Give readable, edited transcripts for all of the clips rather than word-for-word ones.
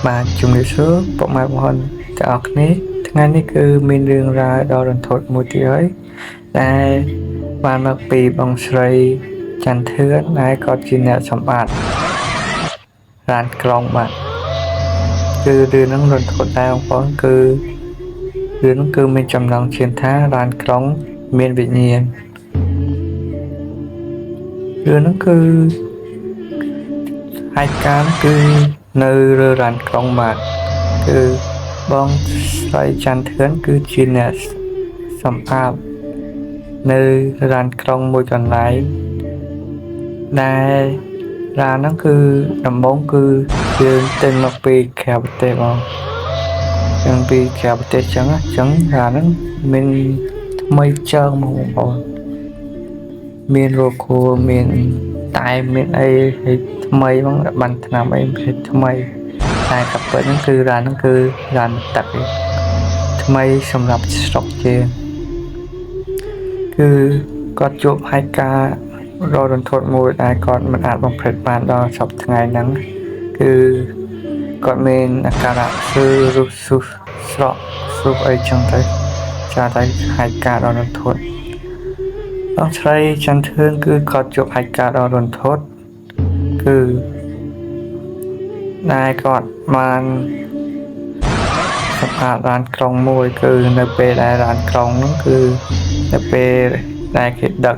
បាទជំរាបសួរពុកម៉ែបងប្អូនទាំងអស់គ្នាថ្ងៃនេះគឺមានរឿងរ៉ាវដ៏រន្ធត់មួយទៀតហើយដែលបានមកពីបងស្រីច័ន្ទធឿនដែលក៏ជាអ្នកសម្បត្តិឡានក្រុងបាទគឺរឿងហ្នឹងរន្ធត់ដែរបងប្អូនគឺរឿងហ្នឹងគឺមានចំណងជើងថាឡានក្រុងមានវិញ្ញាណរឿងហ្នឹងគឺហេតុការណ៍គឺនៅលើឡានក្រុងបាទគឺបងស្រីច័ន្ទធឿនគឺជាអ្នកសម្អាតនៅឡានក្រុងមួយកន្លែងដែលឡានហ្នឹងគឺដំបូងគឺយើងទិញមកពីក្រៅប្រទេសបងយើងពីក្រៅប្រទេសចឹងឡានហ្នឹងមានថ្មីចើងមកបងប្អូនមានរោគោមានតែមានអីថ្មីហ្មងបានឆ្នាំអីថ្មីតែកាពិតហ្នឹងគឺឡានហ្នឹងគឺឡានទឹកថ្មីសម្រាប់ស្រុកជាគឺគាត់ជួបហេតុការណ៍រន្ធត់មួយដែលគាត់មិនអាចបំភ្លេចបានដល់សប្តាហ៍ថ្ងៃហ្នឹងគឺគាត់មានអាការៈរុះស្រក់ស្រុះអីចឹងទៅចាតែហេតុការណ៍ដ៏រន្ធត់បងស្រីច័ន្ទធឿនគឺគាត់ជួបហេតុការណ៍ដ៏រន្ធត់គឺដែលគាត់បានសម្អាតឡានក្រុងមួយគឺនៅពេលដែលឡានក្រុងហ្នឹងគឺនៅពេលដែលគេដឹក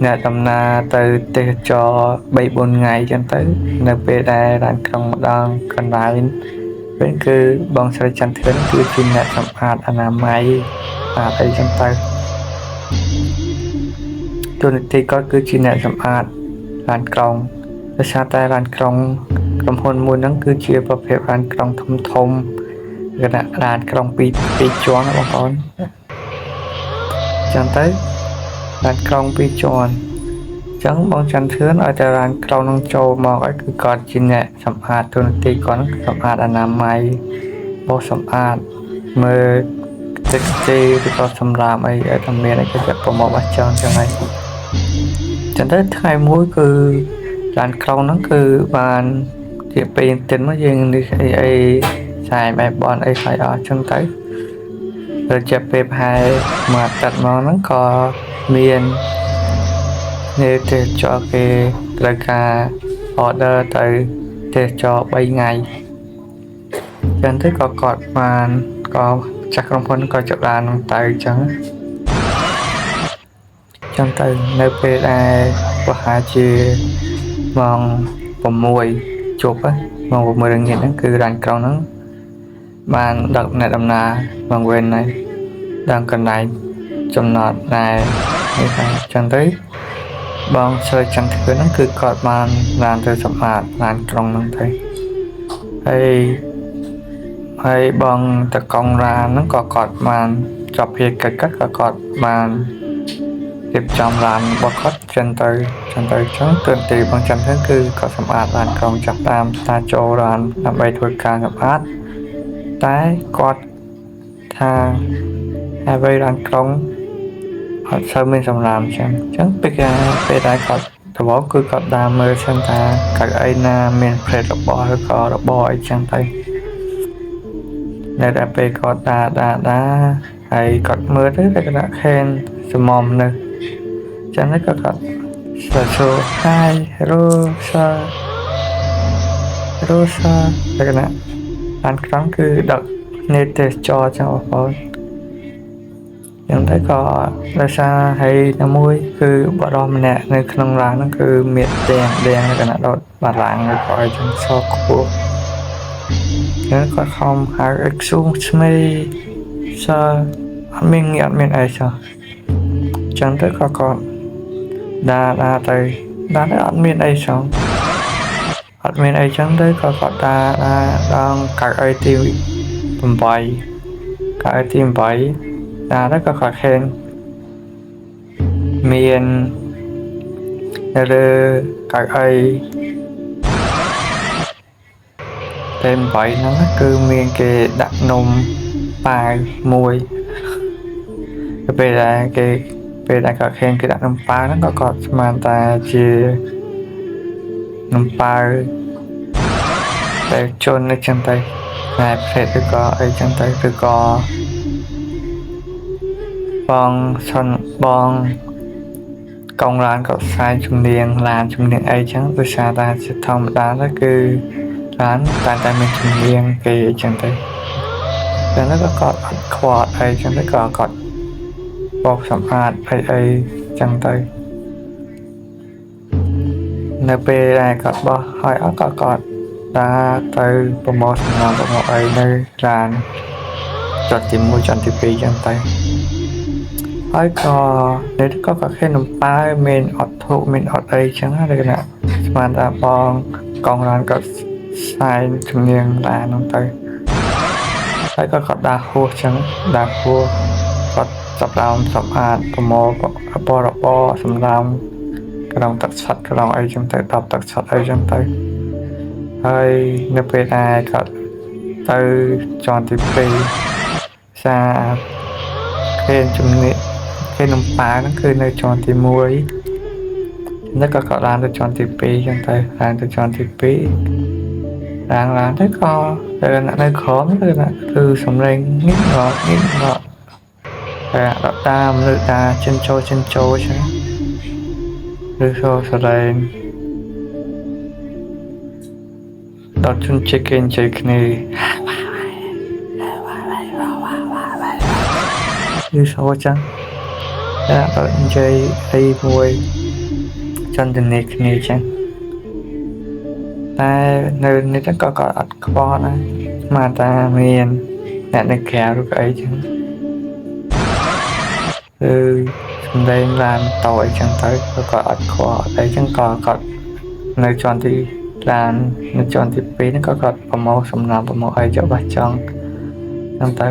អ្នកដំណើរទៅទេសចរ 3-4 ថ្ងៃចឹងទៅនៅពេលដែលឡានក្រុងម្ដងកន្លែងវិញគឺបងស្រីច័ន្ទធឿនគឺជាអ្នកសម្អាតអនាម័យអីចឹងទៅទូនាទីគាត់គឺជាអ្នកសម្អាតឡានក្រុងដោយសារតែឡានក្រុងក្រុមហ៊ុនមួយហ្នឹងគឺជាប្រភេទឡានក្រុងធំគណៈឡានក្រុងពីរជាន់បងប្អូនចឹងទៅឡានក្រុងពីរជាន់ចឹងបងច័ន្ទធឿនឲ្យតែឡានក្រុងនឹងចូលមកឲ្យគឺគាត់ជាអ្នកសម្អាតទូនាទីគាត់សម្អាតអនាម័យបោសសម្អាតមើលទឹកទេឬក៏សម្រាមអីឲ្យតែមានអីគេចាត់ប្រមូលបាសចោលចឹងហើយចឹងទៅថ្ងៃមួយគឺឡានក្រុងហ្នឹងគឺបានជាពេលតិចមកយើងនេះអីខ្សែបែបបនអីខ្សែអស់ចឹងទៅរយៈពេលប្រហែលមួយអាទិត្យមកហ្នឹងក៏មាននេះទេសចរគេត្រូវការ order ទៅទេសចរ3ថ្ងៃចឹងទៅក៏គាត់បានក៏ចាស់ក្រុមហ៊ុនក៏ចុះឡាននឹងទៅចឹងទៅនៅពេលដែលប្រហែលជាម៉ោង6ជប់ម៉ោង6រងាហ្នឹងគឺឡានក្រុងហ្នឹងបានដឹកអ្នកដំណើរមកវិញហើយដល់កន្លែងចំណតដែលនេះថាចឹងទៅបងស្រីច័ន្ទធឿនហ្នឹងគឺគាត់បានឡានទៅសម្អាតឡានក្រុងហ្នឹងទៅហើយបងតកង់ឡានហ្នឹងក៏គាត់បានចប់ភារកិច្ចគាត់បានរៀបចំឡានរបស់គាត់ចឹងទៅទើបទីបងច័ន្ទធឿនគឺគាត់សម្អាតឡានក្រុងចាប់តាមតាចូលឡានដើម្បីធ្វើការសម្អាតតែគាត់ថាហើយវិញឡានក្រុងអត់សូវមានសម្រាមចឹងពេលដែលគាត់ដំបូងគឺគាត់ដើរមើលសិនថាកៅអីណាមានផ្លេតរបស់ឬក៏របស់អីចឹងទៅនៅតែពេលគាត់ដើរហើយគាត់មើលទៅតែគណៈខេនសមមនៅចឹងហើយគាត់សើចហាយរ៉ូសាតែគណៈឡានក្រុងគឺដឹកនេះទេសចរចឹងបងប្អូនចឹងទៅក៏ដោយសារហើយតែមួយគឺបរិសម្នាក់នៅក្នុងឡានហ្នឹងគឺមានដេងនៅកណ្ដាលដុតបារាំងឬក៏អីចឹងសោកខ្ពស់ចឹងគាត់ខំហៅ excuse me sir អត់មានអីសោះចឹងទៅក៏គាត់ដើរទៅអត់មានអីសោះអត់មានអីចឹងទៅក៏គាត់ដើរដល់កៅអីទី8ដើរទៅក៏គាត់ឃើញមានលើកៅអីតែ8ហ្នឹងគឺមានគេដាក់នំប៉ាវមួយពេលដែលគាត់ឃើញគេដាក់នំប៉ាវហ្នឹងក៏គាត់ស្មានថាជានំប៉ាវ តែជន់អីចឹងទៅតែផ្សេងឬក៏អីចឹងទៅឬក៏បងឆុនបងកងឡានក៏ខ្សែជំនាញឡានជំនាញអីចឹងដោយសារតែជាធម្មតាទៅគឺឡានតែមានជំនាញគេអីចឹងទៅតែនោះក៏គាត់អត់ខ្វល់អីចឹងទៅក៏គាត់បោកសម្អាតអីចឹងទៅនៅពេលដែលគាត់បោះហើយអត់ក៏គាត់ដើរទៅប្រមូលសំណល់ប្រមូលអីនៅឡានចុចទី1ចុចទី2ចឹងទៅហើយក៏នៅក៏ឃើញនំប៉ាវមានអត់ធូបមានអត់អីចឹងហើយគណៈស្មានថាបងកងឡានក៏ស្អាយជំនាញឡាននោះទៅហើយក៏គាត់ដើរហួសចឹងដើរហួសគាត់ចាប់ដើមសម្អាតប្រមូលរបរសម្រាប់ក្រុងទឹកឆាត់ក្រុងអីចឹងទៅ10ទឹកឆាត់អីចឹងទៅហើយនៅពេលដែលគាត់ទៅជាន់ទី2សាឃើញជំនាញឃើញនំប៉ាវហ្នឹងគឺនៅជាន់ទី1នេះក៏គាត់ឡើងទៅជាន់ទី2ចឹងទៅឡើងទៅជាន់ទី2ឡើងទៅក៏ទៅនៅក្រោមគឺសំឡេងងឹតងក់តែដតាមលើតាចិនចូលចឹងឬក៏សរែងដល់ជន់ជិះគេនិយាយគ្នាឬសោចឹងតែដល់និយាយអីមួយចន្ទនាគ្នាចឹងតែនៅនេះក៏អត់ខ្វល់ដែរស្មានថាមានអ្នកនៅក្រៅឬក៏អីចឹងគឺសំឡេងឡានតោអីចឹងទៅក៏អត់ខ្វល់អីចឹងក៏គាត់នៅជាន់ទីឡាននៅជាន់ទី2ហ្នឹងក៏គាត់ប្រមូលសំណល់ប្រមូលអីចុះបោះចង់ហ្នឹងទៅ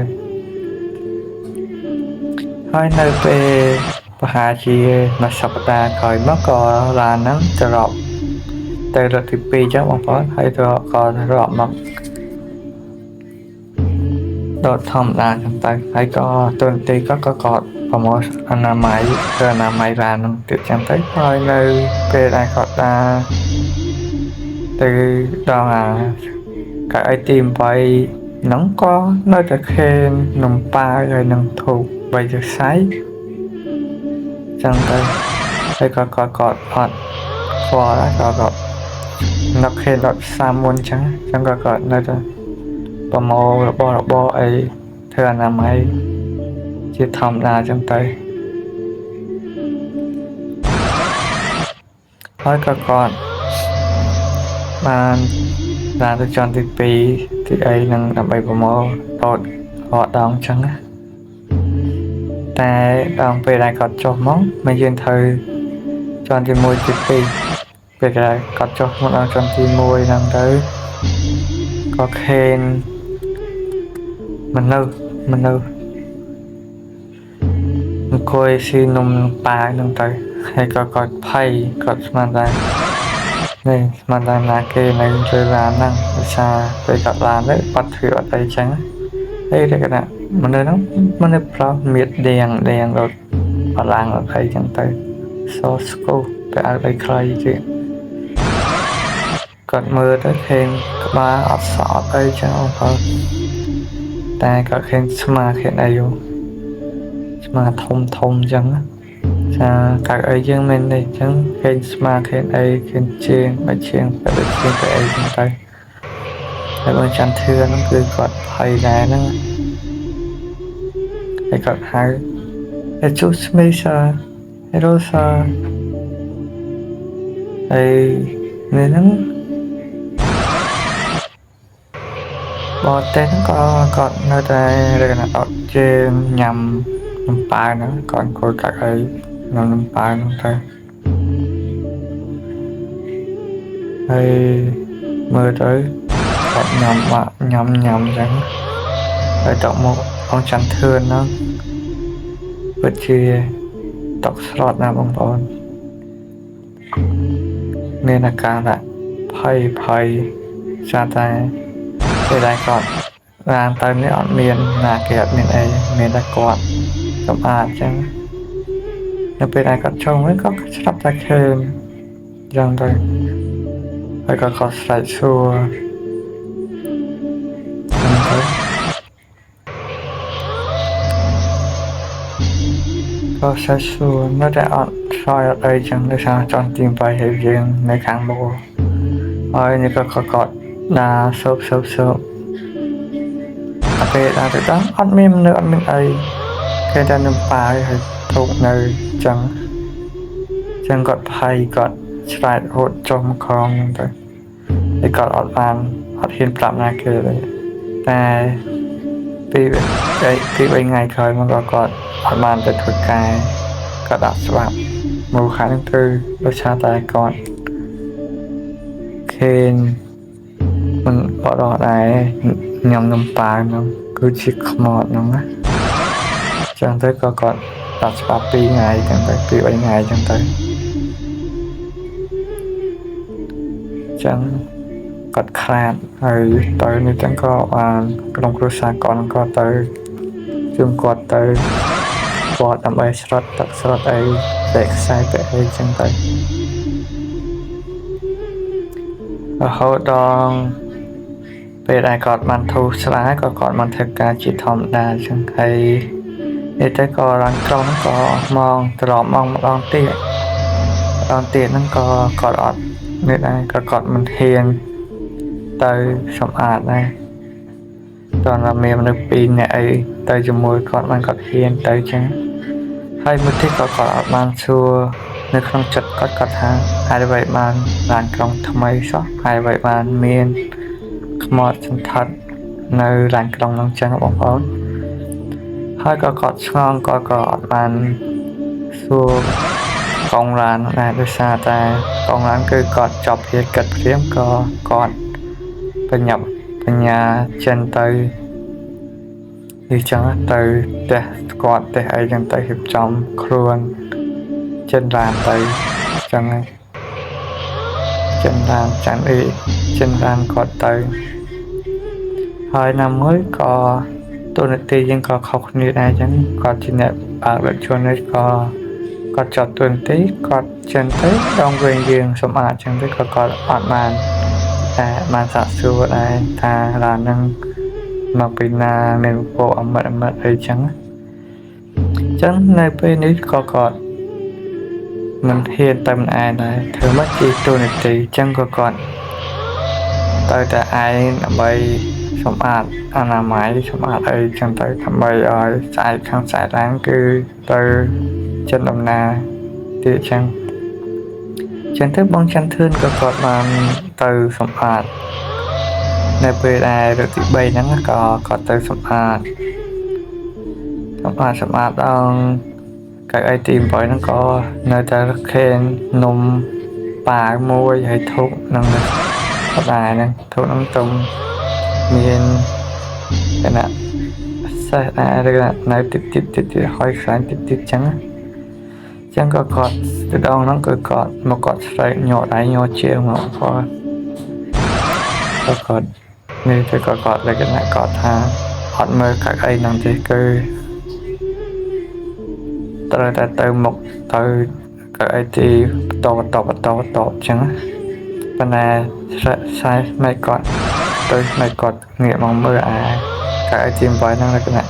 ហើយនៅពេលប្រហែលជាមួយសប្តាហ៍ក្រោយមកក៏ឡានហ្នឹងត្រឡប់ទៅរថទី2ចឹងបងប្អូនហើយក៏ត្រឡប់មកដល់ធម្មតាចឹងទៅហើយក៏ទូនទីក៏គាត់ប្រមូលអនាម័យទៅអនាម័យឡានហ្នឹងទៀតចឹងទៅហើយនៅពេលដែលគាត់ទៅដល់កៅអីទី8ហ្នឹងក៏នៅតែឃើញនំប៉ាវហើយនឹងធូបបីទៅខ្សែចឹងទៅហើយក៏គាត់អត់ខ្វល់ដែរក៏នៅឃើញរថសាមុនចឹងក៏គាត់នៅតែប្រមូលរបរអីធ្វើអនាម័យជាធម្មតាចឹងទៅហើយក៏គាត់បានឡើងទៅជាន់ទី2ទីអីនឹងដើម្បីប្រមូលរត់ដងចឹងណាតែដល់ពេលដែលគាត់ចុះមកមកយើងត្រូវជាន់ទី1ទី2ពេលដែលគាត់ចុះមកដល់ជាន់ទី1ហ្នឹងទៅក៏ឃើញមនុស្សអង្គុយស៊ីនំប៉ាវហ្នឹងទៅហើយក៏គាត់ភ័យគាត់ស្មានថានេះស្មានថាណាគេនៅលើឡានហ្នឹងភាសាពេលគាត់ឡានទៅបាត់ធ្វើអត់អីចឹងហើយតែគាត់មនុស្សហ្នឹងមនុស្សប្រុសមៀតដៀងរត់បលាំងអត់អីចឹងទៅសស្គូតែអត់អីខ្លីទៀតគាត់មើលទៅឃើញក្បាលអត់សក់អីចឹងផងតែគាត់ឃើញស្មាឃើញអីស្មាធំចឹងចាកាក់អីយើងមិននេះចឹងឃើញស្មាឃើញអីឃើញជាងបើជាងទៅអីចឹងទៅហើយបងច័ន្ទធឿនហ្នឹងគឺគាត់ភ័យដែរហ្នឹងហើយគាត់ហៅExcuse me sir hello sir ហើយនេះហ្នឹងបើតែហ្នឹងក៏គាត់នៅតែរកណាអត់ជើងញ៉ាំនំប៉ាវហ្នឹងគាត់អង្គុយកាក់អីនំប៉ាវហ្នឹងទៅហើយមើលទៅគាត់ញ៉ាំចឹងហើយតមកអង្គច័ន្ទធឿនហ្នឹងពិតជាតក់ស្លុតណាបងប្អូនមានអាការៈភ័យចាតែពេលដែលគាត់ឡើងទៅនេះអត់មានណាគេអត់មានអីមានតែគាត់សម្អាតចឹងនៅពេលដែលគាត់ចុងវិញក៏ស្រាប់តែឃើញចឹងទៅហើយក៏គាត់ស្រែកសួរ ចឹងទៅក៏សាច់សួរនៅតែអត់ឆ្លើយអត់អីចឹងដោយសារចង់ទីបាយឲ្យយើងនៅខាងមុខហើយនេះក៏គាត់ណាសើបតែពេលដល់ទៅដល់អត់មានមនុស្សអត់មានអីគេតែនឹងប៉ាហើយធុកនៅចឹងគាត់ផៃគាត់ឆ្លាតហូតចុះមកក្រងចឹងទៅតែគាត់អត់ហ៊ានប្រាប់ណាគេទេតែពី3ថ្ងៃក្រោយមកគាត់អត់បានទៅធ្វើការគាត់ដាក់ស្វាប់មកខាងហ្នឹងទៅដោយសារតែគាត់ឃើញមិនអត់ដែរញ៉ាំនំប៉ាហ្នឹងគឺជាខ្មោចហ្នឹងណាចឹងទៅក៏គាត់ដាក់ស្វាប់2ថ្ងៃចឹងទៅ2-3ថ្ងៃចឹងទៅចឹងគាត់ខ្លាចហើយទៅនេះចឹងក៏បានក្រុមគ្រួសារគាត់ក៏ទៅជុំគាត់ទៅគាត់ដើម្បីស្រត់ទឹកស្រត់អីតែខ្សែតែអីចឹងទៅរហូតដល់ពេលដែលគាត់បានធូរស្រាលក៏គាត់បានធ្វើការជាធម្មតាចឹងហើយនេះទៅក៏រងក្រុមក៏មកត្រឡប់មកម្ដងទៀតហ្នឹងក៏គាត់អត់នេះដែរក៏គាត់មិនហ៊ានទៅសម្អាតដែរតើមានមនុស្ស2នាក់អីទៅជាមួយគាត់បានគាត់ហ៊ានទៅចឹងហើយមួយទៀតក៏គាត់អត់បានសួរនៅក្នុងចិត្តគាត់ថាហើយអ្វីបានឡានក្រុងថ្មីសោះហើយអ្វីបានមានខ្មោចសន្ធិដ្ឋនៅឡានក្រុងហ្នឹងចឹងបងប្អូនហើយក៏គាត់ឆ្ងល់គាត់ក៏អត់បានសួរកងឡានដែរដោយសារតែកងឡានគឺគាត់ចប់ភារកិច្ចព្រាមក៏គាត់បញ្ញាចិនទៅនេះចឹងទៅផ្ទះគាត់ផ្ទះអីចឹងទៅរៀបចំខ្លួនចិនឡានទៅចឹងហើយចិនឡានគាត់ទៅហើយណាមួយក៏ទូនាទីយើងក៏ខុសគ្នាដែរចឹងគាត់ជាអ្នកបើករថយន្តនេះក៏គាត់ចត់ទូនាទីគាត់ចិនទៅដងវិញយើងសម្អាតចឹងទៅក៏គាត់អត់បានតែបានសាកសួរដែរថាឡានហ្នឹងមកពីណាមានពពកអមតអីចឹងនៅពេលនេះក៏គាត់មិនហ៊ានទៅម្នាក់ដែរធ្វើមកជាទូនាទីចឹងក៏គាត់ទៅតែឯងដើម្បីសម្អាតអនាម័យសម្អាតអីចឹងទៅដើម្បីឲ្យស្អាតខាងស្អាតឡើងគឺទៅចិនដំណើរទៀតចឹងទៅបងច័ន្ទធឿនក៏គាត់បានទៅសម្អាតនៅពេលដែលរកទី3ហ្នឹងក៏គាត់ទៅសម្អាតដល់កៅអីទី8ហ្នឹងក៏នៅតែឃើញនំប៉ាមួយហើយធុកហ្នឹងដែរហ្នឹងធុកហ្នឹងទុំមានគណៈសេះដែរនៅតិចហើយខ្លាញ់តិចចឹងក៏គាត់ទៅដងហ្នឹងគឺគាត់ស្រែកញ័រដៃញ័រជើងមកគាត់នេះទៅក៏គាត់លក្ខណៈគាត់ថាអត់មើលកាក់អីហ្នឹងទេគឺត្រូវតែទៅមុខទៅកាក់អីទីបន្តចឹងប៉ុន្តែខ្សែស្មែកគាត់ទៅស្មែកគាត់ងាកមកមើលកាក់អីទី8ហ្នឹងលក្ខណៈ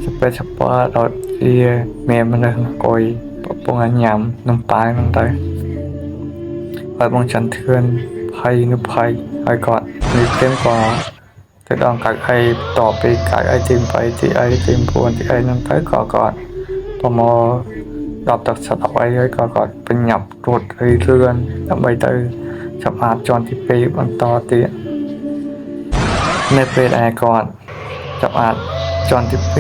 ស្ពើដល់ជាមានមនុស្សអង្គុយកំពុងញ៉ាំនំប៉ាហ្នឹងទៅហើយបងច័ន្ទធឿនភ័យហើយគាត់នេះព្រមក៏ទៅដល់កាក់អីតពីកាក់អីទី8ទីអីទី9ទីអីហ្នឹងទៅក៏គាត់ប្រមូលដល់ទឹកស្អប់អីហើយក៏គាត់បញ្ញាប់រត់រឿនដើម្បីទៅសម្អាតជាន់ទី2បន្តទៀតនៅពេលដែលគាត់សម្អាតជាន់ទី2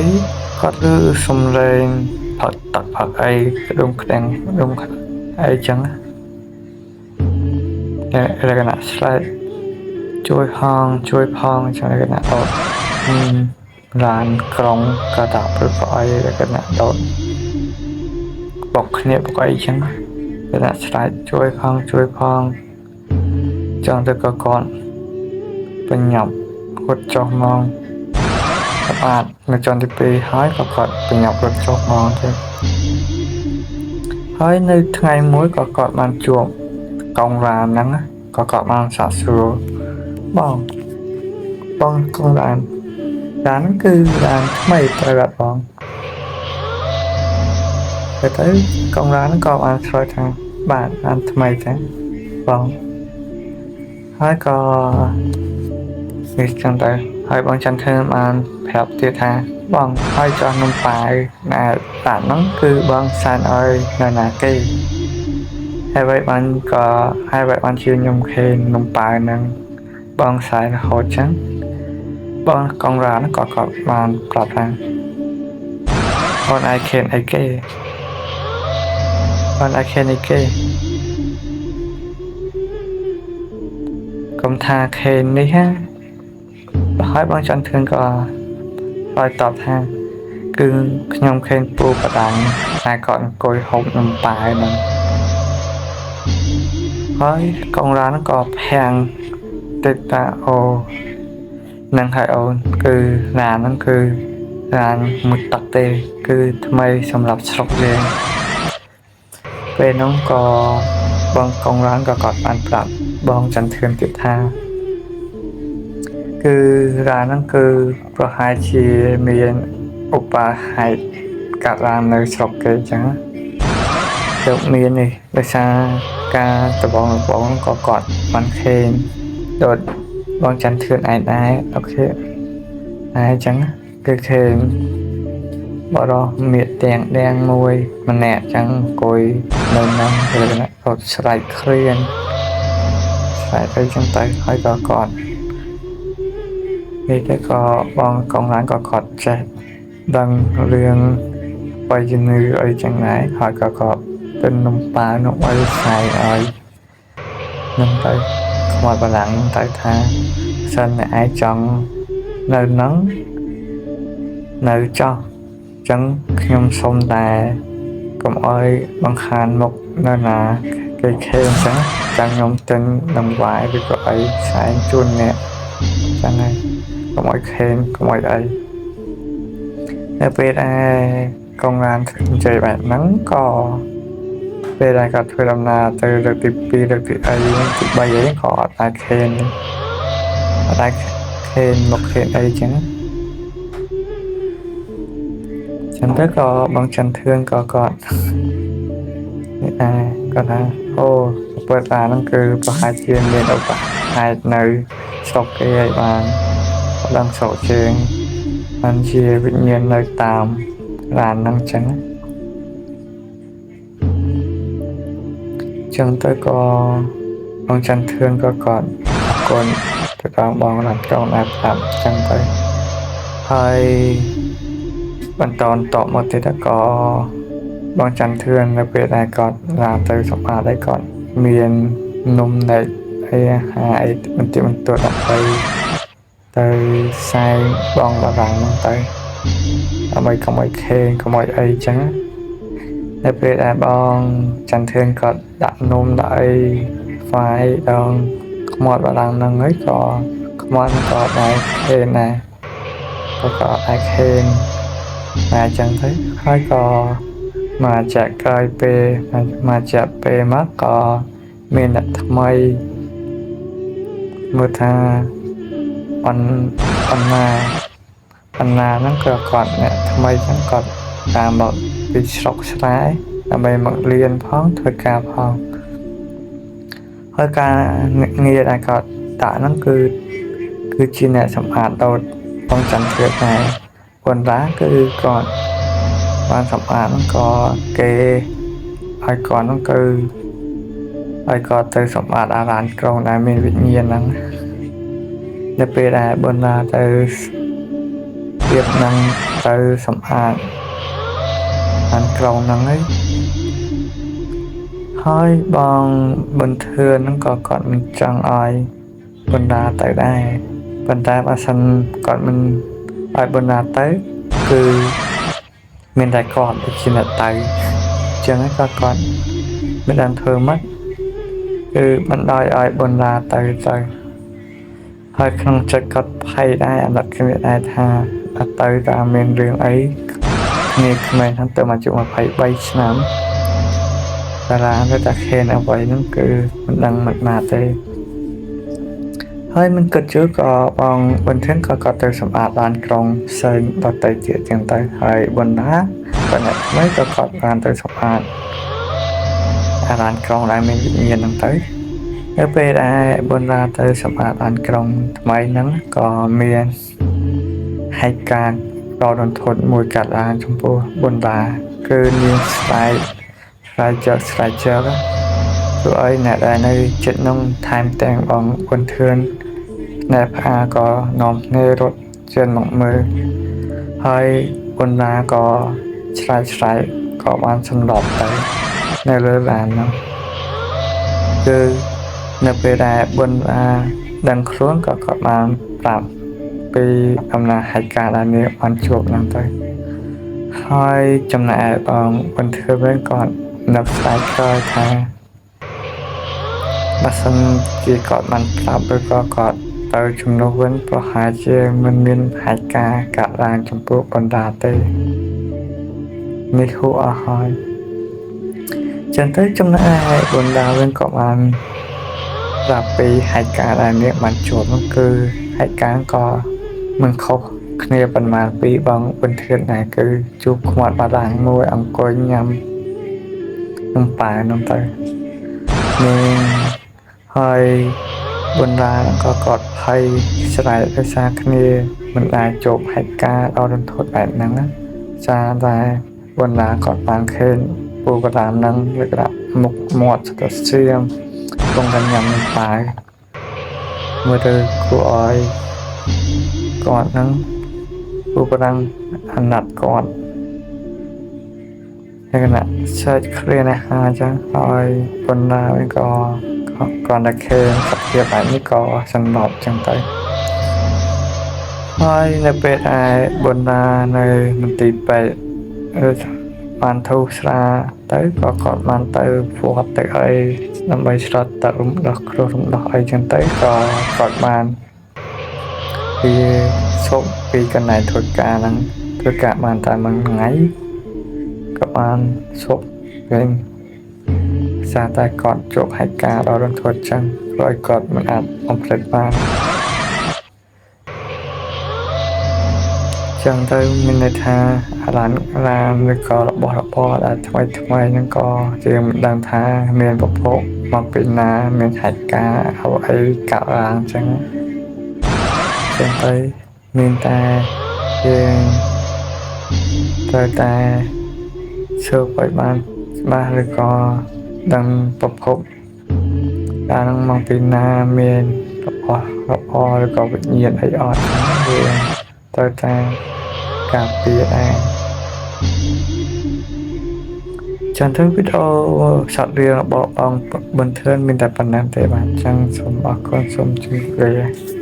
គាត់ឮសំឡេងផឹកទឹកផឹកអីក្ដុំខ្លាំងអីចឹងតែលក្ខណៈឆ្លែកជួយផងចឹងលក្ខណៈដោតឡានក្រុងក៏ដាក់ព្រឹកអីលក្ខណៈដោតបុកគ្នាបុកអីចឹងលក្ខណៈឆ្លែកជួយផងចឹងទៅក៏គាត់បញ្ញាប់គាត់ចុះមកសម្អាតនៅជាន់ទី2ហើយក៏គាត់បញ្ញាប់រត់ចុះមកទៅហើយនៅថ្ងៃមួយក៏គាត់បានជួបកងឡានហ្នឹងក៏គាត់បានសាកសួរបង បងកងឡានហ្នឹងគឺឡានថ្មីត្រូវអត់បងទៅកងឡានហ្នឹងក៏បានឆ្លើយថាបាទឡានថ្មីចាបងហើយក៏នេះចឹងទៅហើយបងចន្ទធឿនបានប្រាប់ទៀតថាបងហើយចោះនំប៉ាវណាតាហ្នឹងគឺបងសានឲ្យនៅណាគេហើយបានជឿខ្ញុំខេននំប៉ាវហ្នឹងបងសាយរហូតចឹងបងកងឡានក៏គាត់បានប្រាប់ថាអូនអាចខេនអីគេអូនអាចខេនអីគេកុំថាខេននេះហាហើយបងចន្ទធឿនក៏ហើយតបថាគឺខ្ញុំខេនពូបដាំងតែគាត់អង្គុយហូបនំប៉ាវហ្នឹងហើយកងឡានក៏ភាំងទឹកតាអូនឹងហើយអូនគឺឡានហ្នឹងគឺឡានមួយទឹកទេគឺថ្មីសម្រាប់ស្រុកយើងពេលនោះក៏បងកងឡានក៏គាត់បានប្រាប់បងចន្ទធឿនទៀតថាគឺឡានហ្នឹងគឺប្រហែលជាមានឧបហេតុកើតឡើងនៅស្រុកគេចឹងទៅមាននេះដោយសារការដបងក៏គាត់បានខេនដូចបងចន្ទធឿនឯងដែរអូខេហើយចឹងគឺខេនបរោះមៀកទាំងមួយម្នាក់ចឹងអង្គុយនៅនឹងគឺរត់ស្រែកឃ្លានស្រែកទៅចឹងទៅហើយក៏គាត់នេះទៅក៏បងកងឡានក៏គាត់ចេះដឹងរឿងបាយជំនឿអីចឹងដែរហើយក៏គាត់ទៅនំប៉ាវនោះឲ្យខ្សែឲ្យនឹងទៅខ្មោចបលាំងទៅថាសិនតែឯងចង់នៅនឹងនៅចោះចឹងខ្ញុំសុំតែកុំឲ្យបង្ខានមុខនៅណាគេខេអញ្ចឹងចាំខ្ញុំទិញដង្វាយឬក៏អីខ្សែជូនអ្នកចឹងហើយកុំឲ្យខេកុំឲ្យអីនៅពេលដែលកងឡាននិយាយបែបហ្នឹងក៏ពេលដែលគាត់ធ្វើដំណើរទៅលើកទី2លើកទី3ទី3អីក៏អត់អាចខេនមកខេនអីចឹងទៅក៏បងចន្ទធឿនក៏គាត់នេះដែរគាត់ថាអូពិតថាហ្នឹងគឺប្រហែលជាមានឧបហេតុនៅស្រុកគេឲ្យបានដឹងស្រុកជើងបានជាវិញ្ញាណនៅតាមឡានហ្នឹងចឹងទៅក៏បងចន្ទធឿនក៏គាត់អរគុណទៅដល់បងឡានក្រុងដែលប្រាប់ចឹងទៅហើយបន្តមកទៀតក៏បងចន្ទធឿននៅពេលដែលគាត់ឡើងទៅសម្អាតឲ្យគាត់មាននំណែកអីហើយបន្តិចបន្តួចដើម្បីទៅផ្សាយបងបារាំងហ្នឹងទៅដើម្បីកុំឲ្យខេកុំឲ្យអីចឹងនៅពេលដែលបងចន្ទធឿនគាត់ដាក់នំដាក់អីហ្វាយដល់ខ្មោចបារាំងហ្នឹងហើយក៏ខ្មោចក៏ដែរខេដែរក៏អាចខេតែចឹងទៅហើយក៏មកចាក់ក្រោយពេលមកចាក់ពេលមកក៏មានអ្នកថ្មីមើលថាបណ្ណាហ្នឹងក៏គាត់អ្នកថ្មីហ្នឹងគាត់តាមមកពីស្រុកស្រែដើម្បីមករៀនផងធ្វើការផងហើយការងារដែលគាត់ដាក់ហ្នឹងគឺជាអ្នកសម្អាតដូចបងចន្ទធឿនដែរប៉ុន្តែគឺគាត់បានសម្អាតហ្នឹងក៏គេឲ្យគាត់ហ្នឹងគឺឲ្យគាត់ទៅសម្អាតអារានក្រុងដែលមានវិញ្ញាណហ្នឹងនៅពេលដែលបណ្ណាទៅទៀតហ្នឹងទៅសម្អាតអារានក្រុងហ្នឹងហើយបងបន្ទឿនហ្នឹងក៏គាត់មិនចង់ឲ្យបណ្ណាទៅដែរប៉ុន្តែបើសិនគាត់មិនឲ្យបណ្ណាទៅគឺមានតែគាត់ជាអ្នកទៅចឹងក៏គាត់មិនដឹងធ្វើម៉េចគឺបណ្ដោយឲ្យបណ្ណាទៅហើយក្នុងចិត្តគាត់ភ័យដែរអាណិតគ្នាដែរថាអត់ទៅតាមមានរឿងអីគ្នាក្មេងហ្នឹងទៅមកជិះ23ឆ្នាំតារានៅតែខេនអ្វីហ្នឹងគឺមិនដឹងមិនណាទេ ហើយមិនគិតជឿក៏បងបន្ទឿនក៏ទៅសម្អាតឡានក្រុងផ្សេងដទៃទៀតចឹងទៅហើយបណ្ណាក៏អ្នកថ្មីក៏គាត់បានទៅសម្អាតឡានក្រុងដែលមានវិញ្ញាណហ្នឹងទៅនៅពេលដែលបណ្ណាទៅសម្អាតឡានក្រុងថ្មីហ្នឹងក៏មានហេតុការណ៍ដ៏រន្ធត់មួយកើតឡើងចំពោះបណ្ណាគឺនាងស្រាយជើធ្វើឲ្យអ្នកដែលនៅចិត្តនោះថែមទាំងបងបន្ទឿនអ្នកផ្អាក៏នាំគ្នារត់ចេញមកមើលហើយបណ្ណាក៏ឆ្លៃក៏បានសន្លប់ទៅនៅលើឡាននោះគឺនៅពេលដែលបណ្ណាដឹងខ្លួនក៏គាត់បានប្រាប់ពីអំណាចហេតុការណ៍ដែលនាងបានជួបហ្នឹងទៅហើយចំណែកបងបន្ទឿនវិញគាត់នឹកស្ដាយក្រោយថាបើសិនជាគាត់បានប្រាប់ឬក៏គាត់ទៅជំនួសវិញប្រហែលជាមិនមានហេតុការណ៍កើតឡើងចំពោះបណ្ដាទេនេះហួសអស់ហើយចឹងទៅចំណែកបណ្ដាវិញក៏បានប្រាប់ពីហេតុការណ៍ដែលនាងបានជួបនោះគឺហេតុការណ៍ក៏មិនខុសគ្នាប៉ុន្មានពីបងបន្ទឿនដែរគឺជួបខ្មាត់បារាំងមួយអង្គុយញ៉ាំនំប៉ែននោះទៅនាងហើយបណ្ដាក៏កត់ភ័យស្រែកដោយសារគ្នាមិនអាចជោគហេតុការណ៍ដ៏រន្ធត់បែបហ្នឹងណាចាតែបណ្ដាគាត់បានឃើញពូបារាំងហ្នឹងលក្ខណៈមុខមាត់ស្ទើរសៀមកំពុងញ៉ាំនំប៉ែមើលទៅគួរឲ្យគាត់ហ្នឹងពូបារាំងអាណិតគាត់លក្ខណៈសេចក្ដីណាស់ចឹងហើយបណ្ដាវិញក៏គាត់តែឃើញសភាពបែបនេះក៏សន្លប់ចឹងទៅហើយនៅពេលដែលបណ្ដានៅមន្ទីរពេទ្យបានធូរស្រាលទៅក៏គាត់បានទៅវត្តទៅអីដើម្បីឆ្លត់ទៅរំដោះគ្រោះរំដោះអីចឹងទៅក៏គាត់បានពីឈប់ពីកន្លែងធ្វើការហ្នឹងធ្វើការបានតែមួយថ្ងៃក៏បានឈប់វិញសារតែគាត់ជោគហេតុការណ៍ដ៏រន្ធត់ចឹងព្រោះគាត់មិនអាចបំភ្លេចបានចឹងទៅមានន័យថាឡានឬក៏របស់របរដែលថ្មីហ្នឹងក៏ជាមិនដឹងថាមានប្រភពមកពីណាមានហេតុការណ៍អីកើតឡើងចឹងទៅមានតែយើងត្រូវតែជឿឲ្យបានច្បាស់ឬក៏ដឹងប្រភពការនឹងមកពីណាមានរបស់របរឬក៏វិញ្ញាណអីអត់យើងត្រូវតែការពារដែរចឹងទៅវីដេអូសាត់រឿងរបស់បងបន្ទឿនមានតែប៉ុណ្ណឹងទេបាទចឹងសូមអរគុណសូមជម្រាបលា